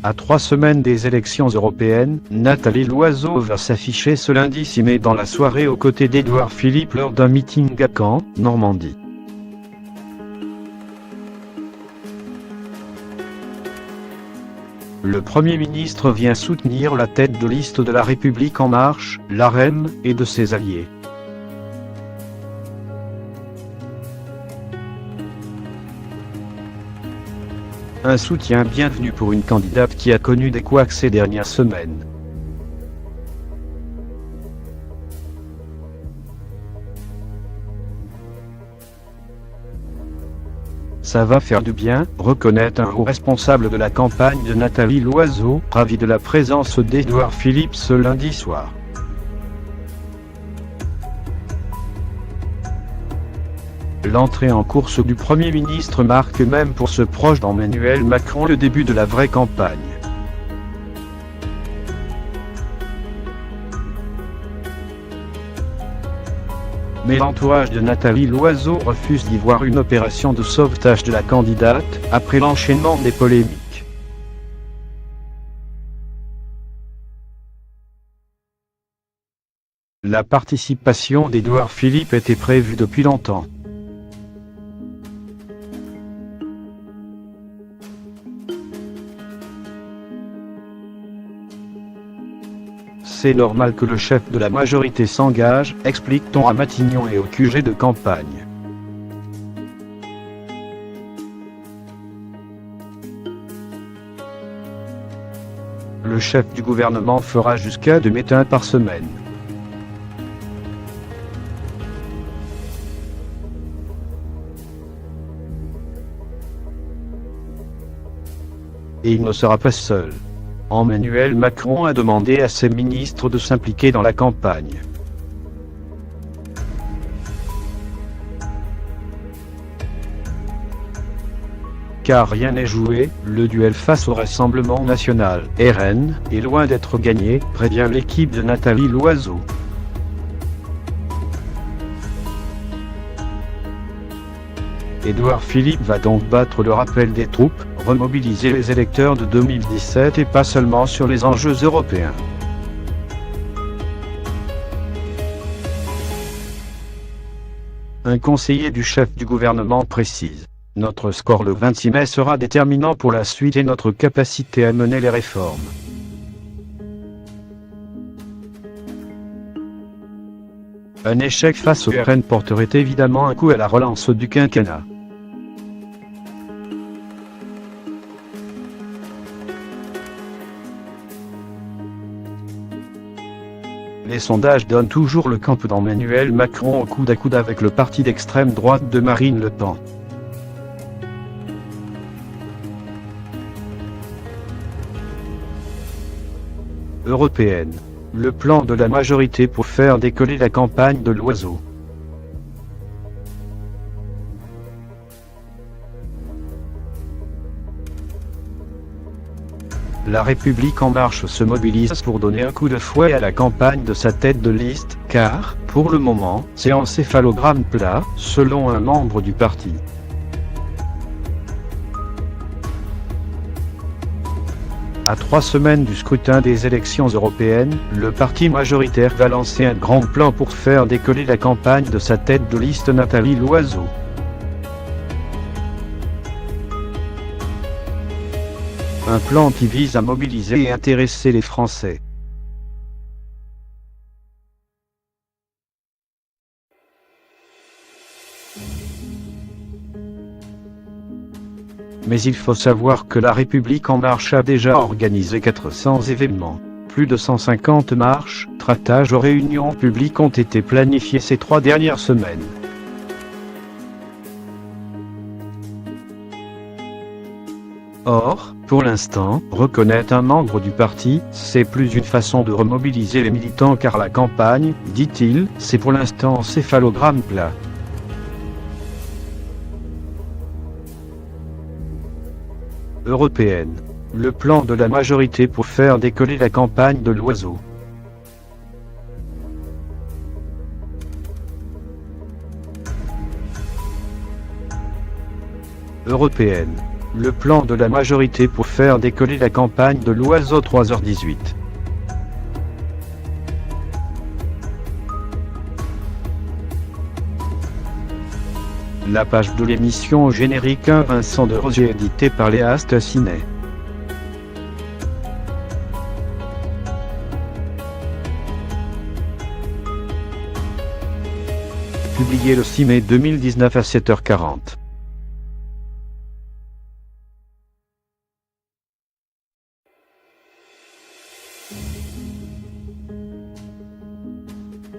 À 3 semaines des élections européennes, Nathalie Loiseau va s'afficher ce lundi 6 mai dans la soirée aux côtés d'Édouard Philippe lors d'un meeting à Caen, Normandie. Le Premier ministre vient soutenir la tête de liste de La République En Marche, l'AREM, et de ses alliés. Un soutien bienvenu pour une candidate qui a connu des couacs ces dernières semaines. Ça va faire du bien, reconnaît un haut responsable de la campagne de Nathalie Loiseau, ravi de la présence d'Édouard Philippe ce lundi soir. L'entrée en course du Premier ministre marque même pour ce proche d'Emmanuel Macron le début de la vraie campagne. Mais l'entourage de Nathalie Loiseau refuse d'y voir une opération de sauvetage de la candidate, après l'enchaînement des polémiques. La participation d'Édouard Philippe était prévue depuis longtemps. C'est normal que le chef de la majorité s'engage, explique-t-on à Matignon et au QG de campagne. Le chef du gouvernement fera jusqu'à 2 meetings par semaine. Et il ne sera pas seul. Emmanuel Macron a demandé à ses ministres de s'impliquer dans la campagne. Car rien n'est joué, le duel face au Rassemblement National, RN, est loin d'être gagné, prévient l'équipe de Nathalie Loiseau. Édouard Philippe va donc battre le rappel des troupes, remobiliser les électeurs de 2017 et pas seulement sur les enjeux européens. Un conseiller du chef du gouvernement précise: notre score le 26 mai sera déterminant pour la suite et notre capacité à mener les réformes. Un échec face au RN porterait évidemment un coup à la relance du quinquennat. Les sondages donnent toujours le camp d'Emmanuel Macron au coude à coude avec le parti d'extrême droite de Marine Le Pen. Européenne. Le plan de la majorité pour faire décoller la campagne de Loiseau. La République En Marche se mobilise pour donner un coup de fouet à la campagne de sa tête de liste, car, pour le moment, c'est encéphalogramme plat, selon un membre du parti. À 3 semaines du scrutin des élections européennes, le parti majoritaire va lancer un grand plan pour faire décoller la campagne de sa tête de liste Nathalie Loiseau. Un plan qui vise à mobiliser et intéresser les Français. Mais il faut savoir que La République En Marche a déjà organisé 400 événements. Plus de 150 marches, tractages ou réunions publiques ont été planifiés ces 3 dernières semaines. Or, pour l'instant, reconnaît un membre du parti, c'est plus une façon de remobiliser les militants car la campagne, dit-il, c'est pour l'instant encéphalogramme plat. Européenne. Le plan de la majorité pour faire décoller la campagne de Loiseau. Européenne. le plan de la majorité pour faire décoller la campagne de l'Oiseau 3h18. La page de l'émission générique 1 Vincent de Rosier édité par Léa Stassinet. Publié le 6 mai 2019 à 7h40.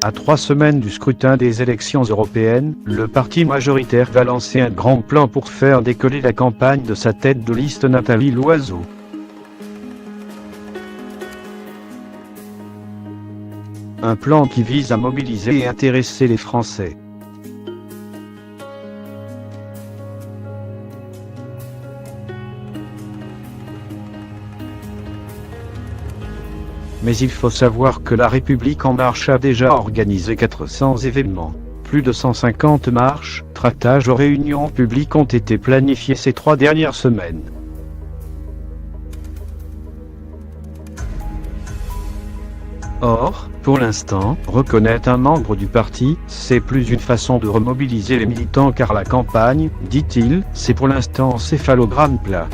À 3 semaines du scrutin des élections européennes, le parti majoritaire va lancer un grand plan pour faire décoller la campagne de sa tête de liste Nathalie Loiseau. Un plan qui vise à mobiliser et intéresser les Français. Mais il faut savoir que La République En Marche a déjà organisé 400 événements. Plus de 150 marches, tractages ou réunions publiques ont été planifiés ces 3 dernières semaines. Or, pour l'instant, reconnaît un membre du parti, c'est plus une façon de remobiliser les militants car la campagne, dit-il, c'est pour l'instant céphalogramme plat.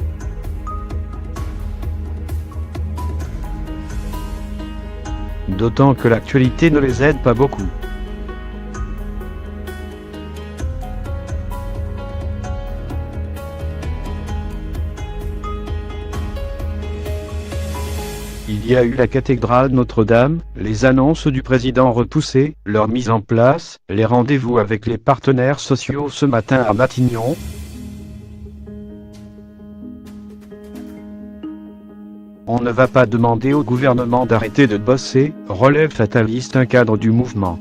D'autant que l'actualité ne les aide pas beaucoup. Il y a eu la cathédrale Notre-Dame, les annonces du président repoussées, leur mise en place, les rendez-vous avec les partenaires sociaux ce matin à Matignon. On ne va pas demander au gouvernement d'arrêter de bosser, relève fataliste un cadre du mouvement.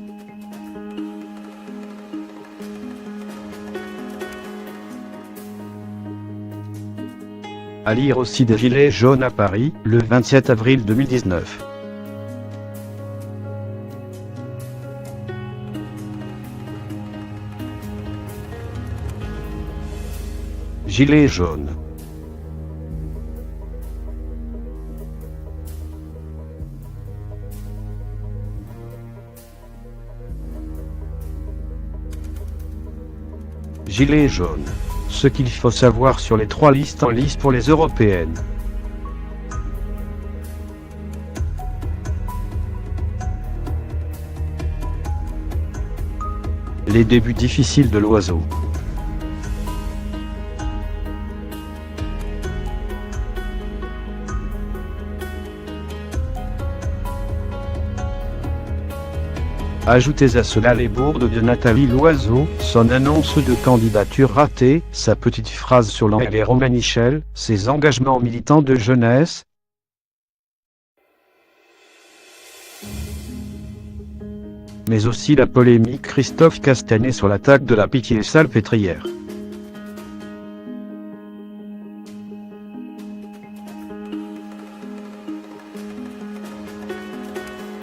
À lire aussi des gilets jaunes à Paris, le 27 avril 2019. Gilets jaunes. Gilets jaunes. Ce qu'il faut savoir sur les 3 listes en lice pour les européennes. Les débuts difficiles de l'Oiseau. Ajoutez à cela les bourdes de Nathalie Loiseau, son annonce de candidature ratée, sa petite phrase sur l'Angleterre et Romain Michel, ses engagements militants de jeunesse, mais aussi la polémique Christophe Castanet sur l'attaque de la Pitié-Salpêtrière.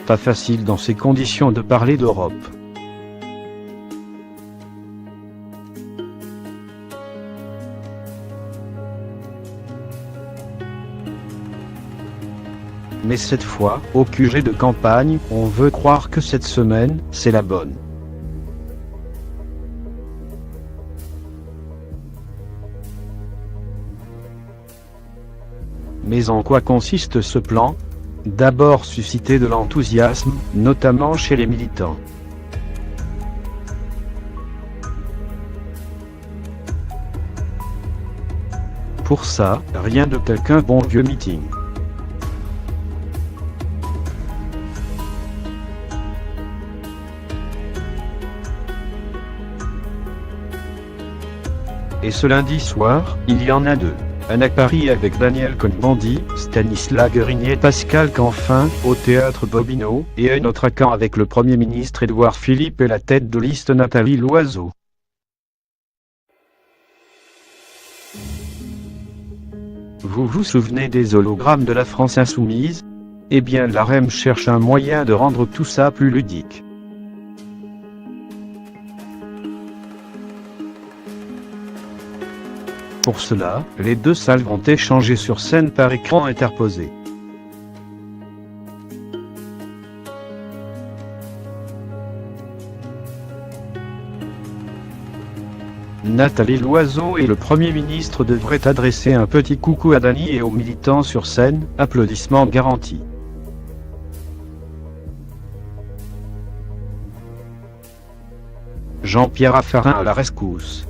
Pas facile dans ces conditions de parler d'Europe. Mais cette fois, au QG de campagne, on veut croire que cette semaine, c'est la bonne. Mais en quoi consiste ce plan ? D'abord susciter de l'enthousiasme, notamment chez les militants. Pour ça, rien de tel qu'un bon vieux meeting. Et ce lundi soir, il y en a 2. Un à Paris avec Daniel Cohn-Bendit, Stanislas Guerini et Pascal Canfin, au théâtre Bobino, et un autre à Caen avec le Premier ministre Édouard Philippe et la tête de liste Nathalie Loiseau. Vous vous souvenez des hologrammes de la France insoumise ? Eh bien la REM cherche un moyen de rendre tout ça plus ludique. Pour cela, les deux salles vont échanger sur scène par écran interposé. Nathalie Loiseau et le Premier ministre devraient adresser un petit coucou à Dany et aux militants sur scène, applaudissements garantis. Jean-Pierre Raffarin à la rescousse.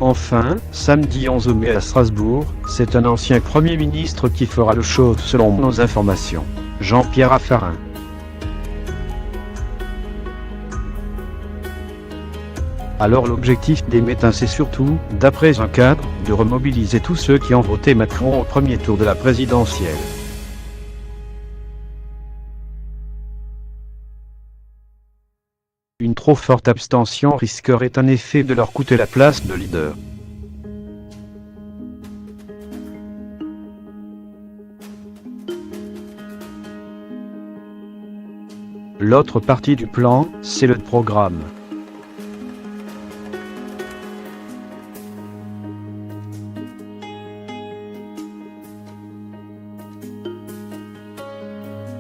Enfin, samedi 11 mai à Strasbourg, c'est un ancien Premier ministre qui fera le show selon nos informations. Jean-Pierre Raffarin. Alors l'objectif des médecins c'est surtout, d'après un cadre, de remobiliser tous ceux qui ont voté Macron au premier tour de la présidentielle. Une trop forte abstention risquerait en effet de leur coûter la place de leader. L'autre partie du plan, c'est le programme.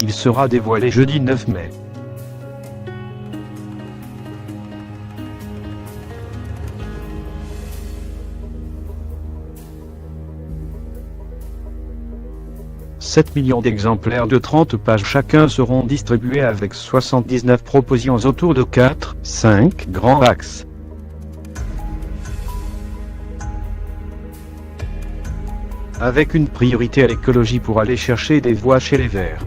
Il sera dévoilé jeudi 9 mai. « 7 millions d'exemplaires de 30 pages chacun seront distribués avec 79 propositions autour de 4-5 grands axes. Avec une priorité à l'écologie pour aller chercher des voix chez les Verts.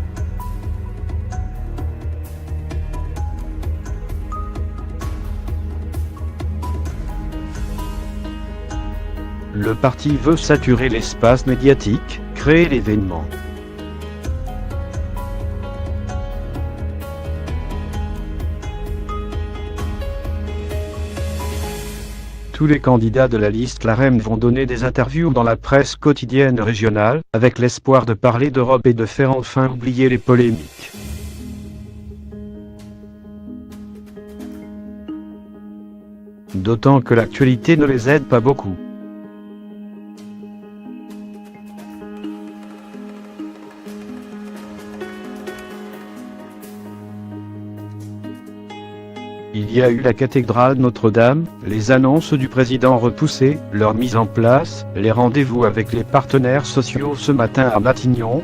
Le parti veut saturer l'espace médiatique, créer l'événement. Tous les candidats de la liste LaREM vont donner des interviews dans la presse quotidienne régionale, avec l'espoir de parler d'Europe et de faire enfin oublier les polémiques. D'autant que l'actualité ne les aide pas beaucoup. Il y a eu la cathédrale Notre-Dame, les annonces du président repoussées, leur mise en place, les rendez-vous avec les partenaires sociaux ce matin à Matignon.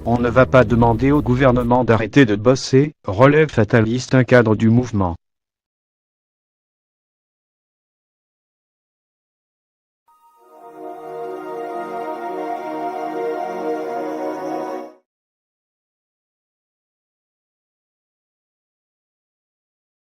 On ne va pas demander au gouvernement d'arrêter de bosser, relève fataliste un cadre du mouvement.